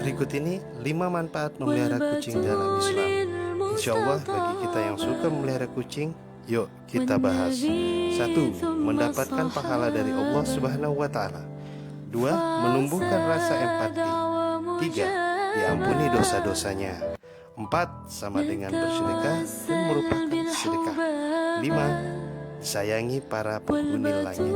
Berikut ini 5 manfaat memelihara kucing dalam Islam. Insya Allah bagi kita yang suka memelihara kucing, yuk kita bahas. 1. Mendapatkan pahala dari Allah Subhanahu wa Ta'ala. 2. Menumbuhkan rasa empati. 3. Diampuni dosa-dosanya. 4. Sama dengan bersedekah dan merupakan sedekah. 5. Disayangi para penghuni langit.